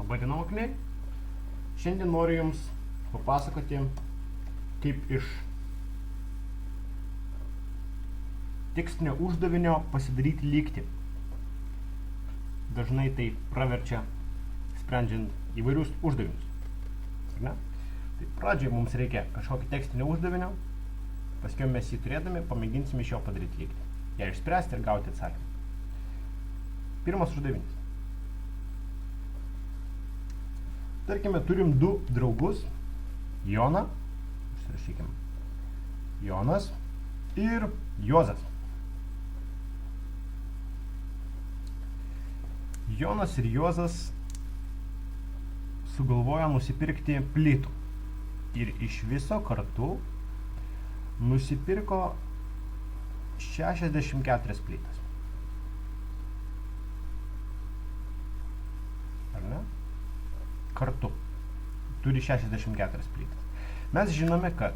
Labadiena, mokiniai. Šiandien noriu Jums papasakoti, kaip iš tekstinio uždavinio pasidaryti lygtį. Dažnai tai praverčia sprendžiant įvairius uždavinius. Ar ne? Tai pradžioje mums reikia kažkokį tekstinį uždavinio, paskui mes jį turėdami pamėginsime iš jo padaryti lygtį. Ją išspręsti ir gauti atsakymą. Pirmas uždavinys. Tarkime, turim du draugus, Joną, užsirašykime, Jonas ir Juozas. Jonas ir Juozas sugalvojo nusipirkti plytų ir iš viso kartu nusipirko 64 plytas. Ar ne? Kartu. Turi 64 plytas. Mes žinome, kad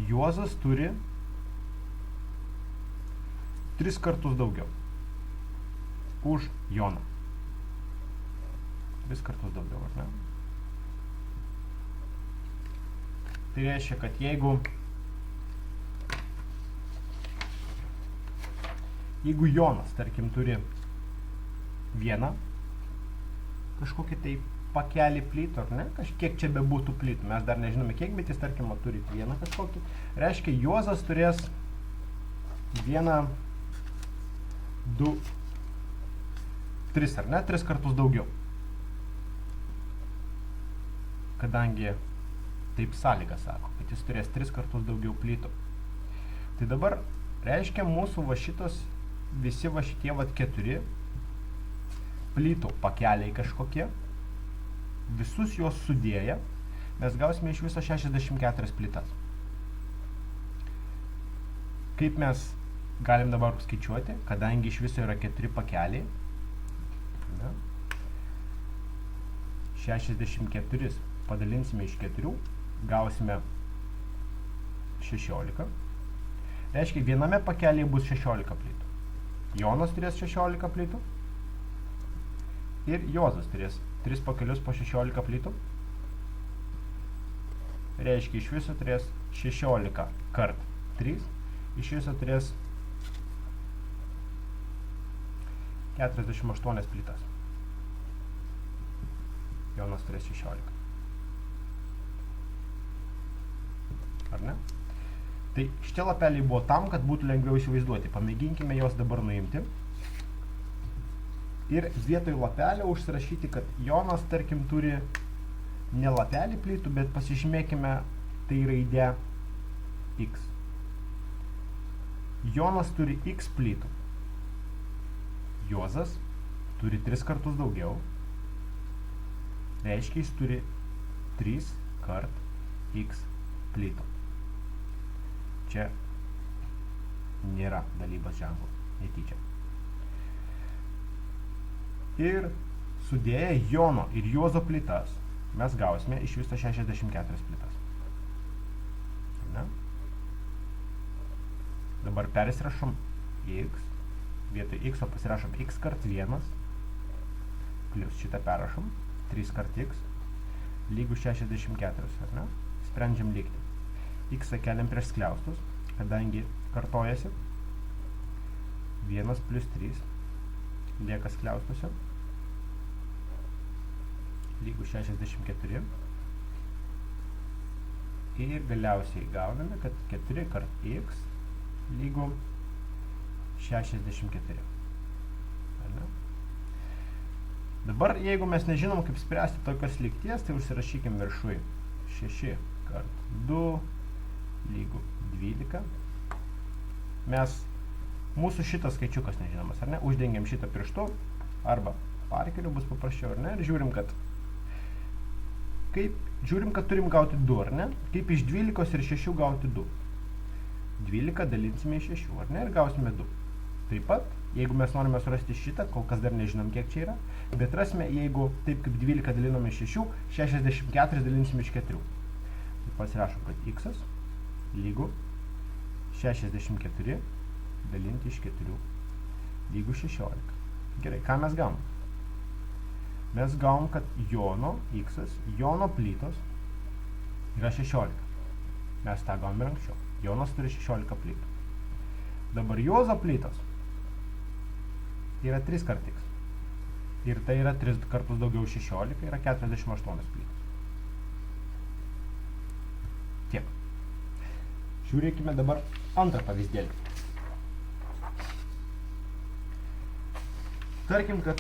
Juozas turi 3 kartus daugiau už Joną. 3 kartus daugiau, ar ne? Tai reiškia, kad jeigu Jonas, tarkim, turi vieną kažkokį tai pakelį plytų, ar ne? Kažkiek čia bebūtų plytų, mes dar nežinome kiek, bet jis, tarkim, turi vieną kažkokį. Reiškia, Juozas turės 1, 2, 3, ar ne? 3 kartus daugiau. Kadangi taip sąlyga sako, kad jis turės 3 kartus daugiau plytų. Tai dabar reiškia mūsų va šitos, visi va šitie va 4 plytų pakeliai kažkokie, visus juos sudėję, mes gausime iš viso 64 plytas. Kaip mes galim dabar skaičiuoti, kadangi iš viso yra 4 pakeliai, 64 padalinsime iš 4, gausime 16. Reiškia, viename pakelyje bus 16 plytų. Jonas turės 16 plytų ir Juozas turės 3 pakelius po 16 plytų. Reiškia, iš viso turės 16 kart 3. Iš viso turės 48 plytas. Jonas turės 16. Ar ne? Tai šitie lapeliai buvo tam, kad būtų lengviau įsivaizduoti. Pamėginkime juos dabar nuimti. Ir vietoj lapelio užsirašyti, kad Jonas, tarkim, turi ne lapelį plytų, bet pasižymėkime tai raidę X. Jonas turi X plytų. Juozas turi 3 kartus daugiau. Reiškia, jis turi 3 kart X plytų. Čia nėra dalybos ženklo, netyčia. Ir sudėję Jono ir Juozo plytas, mes gausime iš viso 64 plytas. Ne? Dabar persirašom X, vietoj X pasirašom X kart 1, plius šitą perrašom, 3 kart X, lygu 64, ar ne? Sprendžiam lygtį. X keliam prieš skliaustus, kadangi kartojasi, 1 plus 3 lieka skliaustuose, lygu 64. Ir galiausiai gauname, kad 4 kart X lygu 64. Ar ne? Dabar, jeigu mes nežinom, kaip spręsti tokios lygties, tai užsirašykim viršui 6 kart 2 lygu 12. Mūsų šitas skaičiukas nežinomas, ar ne? Uždengiam šitą pirštu, arba parkeliu bus paprasčiau, ar ne? Ir žiūrim, kad turim gauti 2, ar ne? Kaip iš 12 ir 6 gauti 2. 12 dalinsime iš 6, ar ne? Ir gausime 2. Taip pat, jeigu mes norime surasti šitą, kol kas dar nežinom, kiek čia yra, bet rasime, jeigu taip kaip 12 dalinome iš 6, 64 dalinsime iš 4. Tai pasirašom, kad X lygu 64 dalinti iš 4 lygu 16. Gerai, ką mes gaunam? mes gavom, kad Jono x, Jono plytos yra 16. Mes tą gavom ir anksčiau. Jonas turi 16 plytų. Dabar Juozo plytos yra 3 kart x. Ir tai yra 3 kartus daugiau 16, yra 48 plytos. Tiek. Žiūrėkime dabar antrą pavyzdėlį. Tarkim, kad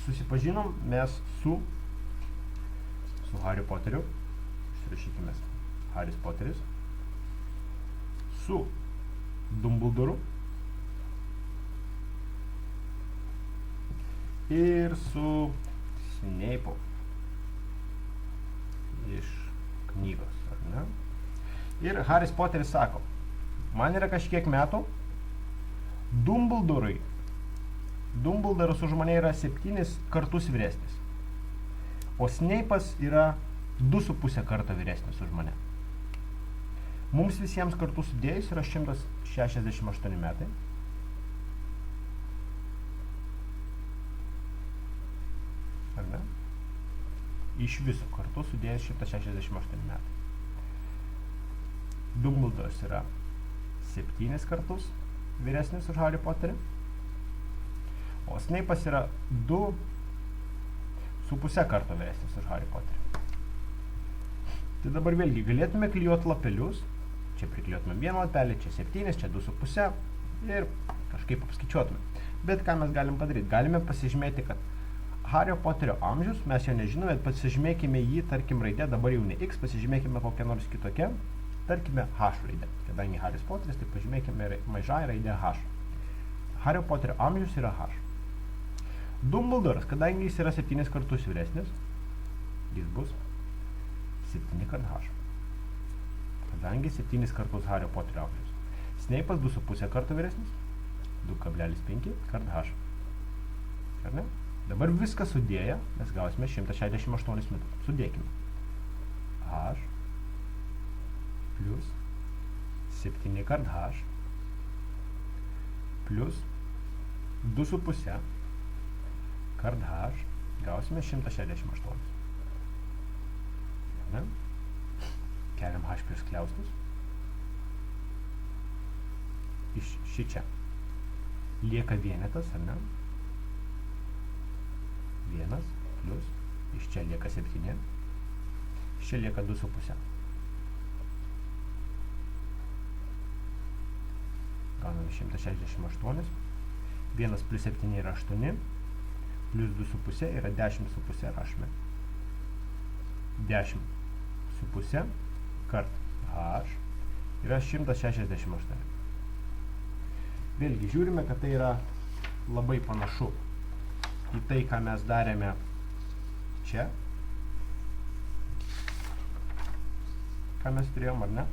susipažinom mes su Harry Potteriu. Išrašykime Harris Potteris. Su Dumbledoru. Ir su Snape'u. Iš knygos, ar ne? Ir Harris Potteris sako, man yra kažkiek metų, Dumbledoras už mane yra 7 kartus vyresnis, o Snape'as yra 2,5 karto vyresnis už mane. Mums visiems kartu sudėjus yra 168 metai. Ar ne? Iš viso kartu sudėjus 168 metai. Dumbledoras yra 7 kartus vyresnis už Harry Potterį, o Snape'as yra 2,5 karto vyresnis už Harry Potterį. Tai dabar vėlgi galėtume klijuoti lapelius. Čia priklijuotume vieną lapelį, čia 7, čia 2,5 ir kažkaip apskaičiuotume. Bet ką mes galim padaryti? Galime pasižymėti, kad Harry Potterio amžius, mes jo nežinome, bet pasižymėkime jį, tarkim, raidę, dabar jau ne X, pasižymėkime kokią nors kitokią, tarkime H raidę. Kadangi Harris Potteris, tai pažymėkime mažąją raidę H. Harry Potterio amžius yra H. Dumbledoras, kadangi jis yra 7 kartus vyresnis, jis bus 7 kart H. Kadangi 7 kartus Harry Potterio amžius. Snape'as 2,5 karto vyresnis, 2,5 kart H. Ar ne? Dabar viską sudėję, mes gausime 168 metus. Sudėkime. H plus 7 kart H plus 2,5 kart H gausime 168. Ne? Keliam H prieš skliaustus. Iš šičia lieka vienetas, ar ne? 1 plus, iš čia lieka 7, iš čia lieka 2,5. Gauname 168, 1 plus 7 yra 8, plus 2,5 yra 10,5 rašome. 10,5 kart H yra 168. Vėlgi žiūrime, kad tai yra labai panašu į tai, ką mes darėme čia. Ką mes turėjom, ar ne?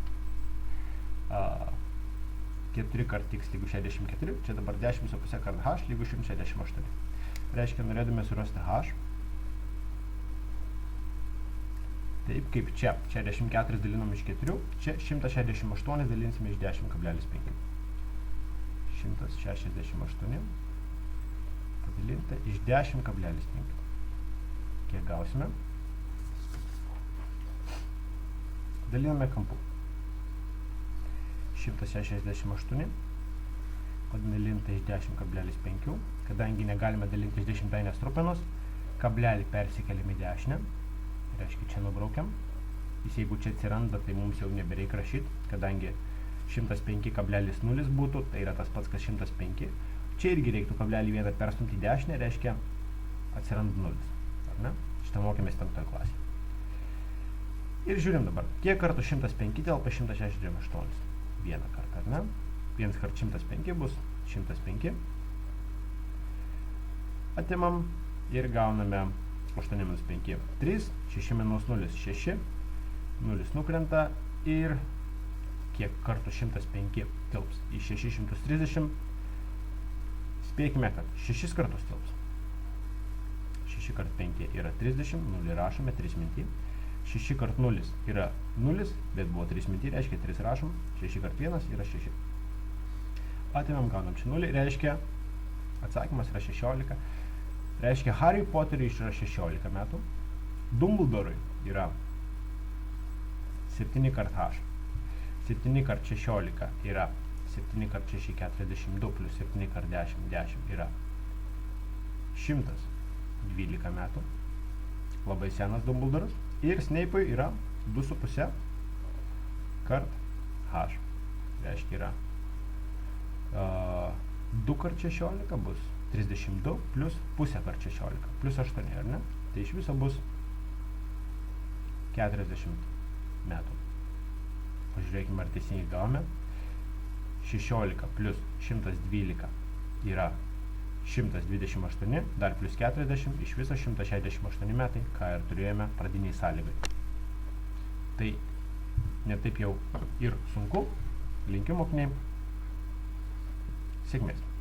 4 kart x lygu 64, čia dabar 10,5 kart h lygu 168. Reiškia, norėdame surasti h. Taip, kaip čia. 64 dalinom iš 4, čia 168 dalinsime iš 10,5. 168 padalinta iš 10,5. Kiek gausime? Daliname kampu. 168 padalinta iš 10,5. Kadangi negalime dalinti iš 10 trupenos, kablelį persikeliam į dešinę. Reiškia, čia nubraukiam. Jis jeigu čia atsiranda, tai mums jau nebereik rašyti, kadangi 105,0 būtų, tai yra tas pats, kas 105. Čia irgi reiktų kablelį vieną perstumti į dešinę, reiškia atsiranda 0. Ar ne? Šitą mokėmės 5 klasėje. Ir žiūrim dabar, kiek kartų 105 telpa 168. Vieną kartą, ar ne? 1 kart 105 bus 105. Atimam ir gauname 8 minus 5, 3, 6 minus 0, 6, 0 nukrenta ir kiek kartų 105 tilps į 630. Spėkime, kad 6 kartus tilps. 6 kart 5 yra 30, 0 rašome, 3 minti. 6 kart 0 yra 0, bet buvo 3 minti, reiškia 3 rašom. 6 kart 1 yra 6. Atimam, gaunam čia 0, reiškia atsakymas yra 16. Reiškia, Harry Potteriui yra 16 metų, Dumbledorui yra 7 kart H. 7 kart 16 yra 7 kart 6 42 plus 7 kart 10 10 yra 112 metų. Labai senas Dumbledoras. Ir Snape'ui yra 2,5 kart H. Reiškia yra 2 kart 16 bus 32 plus pusę kart 16 plus 8, ar ne? Tai iš viso bus 40 metų. Pažiūrėkime, ar teisingai gavome. 16 plus 112 yra 128, dar plus 40, iš viso 168 metai, ką ir turėjome pradiniai sąlygai. Tai netaip jau ir sunku. Linkiu mokiniai sėkmės.